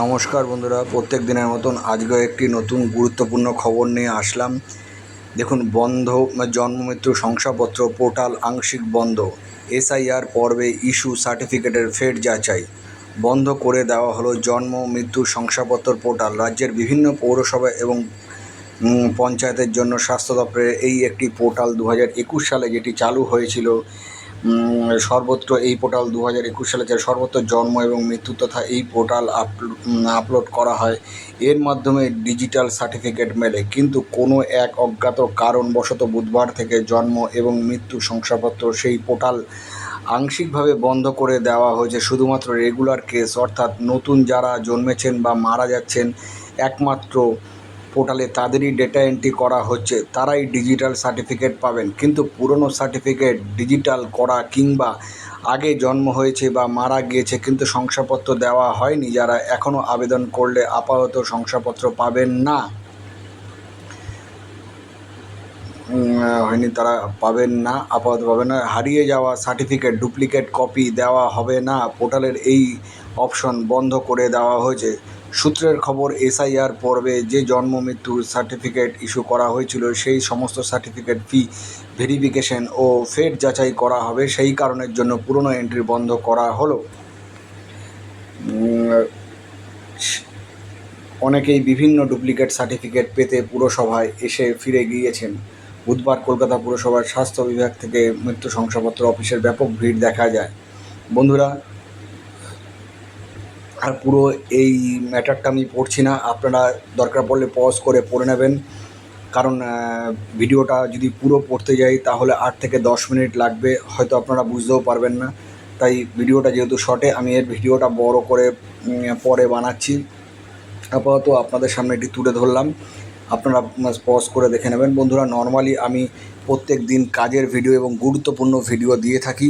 নমস্কার বন্ধুরা, প্রত্যেক দিনের মতন আজকেও একটি নতুন গুরুত্বপূর্ণ খবর নিয়ে আসলাম। দেখুন, বন্ধ জন্ম মৃত্যু শংসাপত্র পোর্টাল আংশিক বন্ধ। এসআইআর পর্বে ইস্যু সার্টিফিকেটের ফের যাচাই। বন্ধ করে দেওয়া হলো জন্ম মৃত্যু শংসাপত্র পোর্টাল। রাজ্যের বিভিন্ন পৌরসভা এবং পঞ্চায়েতের জন্য স্বাস্থ্য দপ্তরের এই একটি পোর্টাল 2021 সালে যেটি চালু হয়েছিল। সর্বত্র এই পোর্টাল 2021 সালে যে সর্বত্র জন্ম এবং মৃত্যু তথা এই পোর্টাল আপলোড করা হয়। এর মাধ্যমে ডিজিটাল সার্টিফিকেট মেলে, কিন্তু কোনো এক অজ্ঞাত কারণবশত বুধবার থেকে জন্ম এবং মৃত্যু শংসাপত্র সেই পোর্টাল আংশিকভাবে বন্ধ করে দেওয়া হয়েছে। শুধুমাত্র রেগুলার কেস অর্থাৎ নতুন যারা জন্মেছেন বা মারা যাচ্ছেন, একমাত্র পোর্টালে তাদেরই ডেটা এন্ট্রি করা হচ্ছে, তারাই ডিজিটাল সার্টিফিকেট পাবেন। কিন্তু পুরনো সার্টিফিকেট ডিজিটাল করা কিংবা আগে জন্ম হয়েছে বা মারা গিয়েছে কিন্তু শংসাপত্র দেওয়া হয়নি, যারা এখনও আবেদন করলে আপাতত শংসাপত্র পাবেন না, তারা পাবেন না, আপাতত পাবেন না। হারিয়ে যাওয়া সার্টিফিকেট ডুপ্লিকেট কপি দেওয়া হবে না। পোর্টালের এই অপশন বন্ধ করে দেওয়া হয়েছে। সূত্রের খবর, এসআইআর পর্বে যে জন্ম মৃত্যুর সার্টিফিকেট ইস্যু করা হয়েছিল সেই সমস্ত সার্টিফিকেট ভেরিফিকেশন ও ফের যাচাই করা হবে। সেই কারণের জন্য পুরনো এন্ট্রি বন্ধ করা হলো। অনেকেই বিভিন্ন ডুপ্লিকেট সার্টিফিকেট পেতে পুরসভায় এসে ফিরে গিয়েছেন। বুধবার কলকাতা পুরসভার স্বাস্থ্য বিভাগ থেকে মৃত্যু শংসাপত্র অফিসের ব্যাপক ভিড় দেখা যায়। বন্ধুরা, আর পুরো এই ম্যাটারটা আমি পড়ছি না, আপনারা দরকার পড়লে পজ করে পড়ে নেবেন, কারণ ভিডিওটা যদি পুরো পড়তে যাই তাহলে 8 থেকে 10 মিনিট লাগবে, হয়তো আপনারা বুঝতেও পারবেন না। তাই ভিডিওটা যেহেতু শর্টে, আমি এর ভিডিওটা বড় করে পরে বানাচ্ছি। আপাতত আপনাদের সামনে এটি তুলে ধরলাম, আপনারা পজ করে দেখে নেবেন। বন্ধুরা, নর্মালি আমি প্রত্যেক দিন কাজের ভিডিও এবং গুরুত্বপূর্ণ ভিডিও দিয়ে থাকি।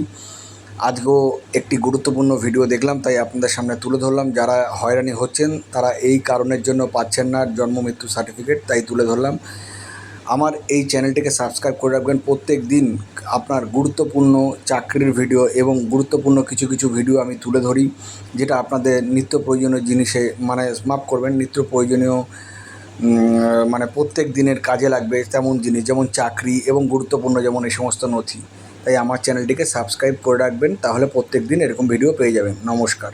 আজকেও একটি গুরুত্বপূর্ণ ভিডিও দেখলাম, তাই আপনাদের সামনে তুলে ধরলাম। যারা হয়রানি হচ্ছেন তারা এই কারণের জন্য পাচ্ছেন না জন্ম মৃত্যু সার্টিফিকেট, তাই তুলে ধরলাম। আমার এই চ্যানেলটিকে সাবস্ক্রাইব করে রাখবেন। প্রত্যেক দিন আপনার গুরুত্বপূর্ণ চাকরির ভিডিও এবং গুরুত্বপূর্ণ কিছু কিছু ভিডিও আমি তুলে ধরি, যেটা আপনাদের নিত্য প্রয়োজনীয় জিনিসে মাফ করবেন, নিত্য প্রয়োজনীয় প্রত্যেক দিনের কাজে লাগবে তেমন জিনিস, যেমন চাকরি এবং গুরুত্বপূর্ণ যেমন এই সমস্ত নথি। তাই আমার চ্যানেলটিকে সাবস্ক্রাইব করে রাখবেন, তাহলে প্রত্যেক দিন এরকম ভিডিও পেয়ে যাবেন। নমস্কার।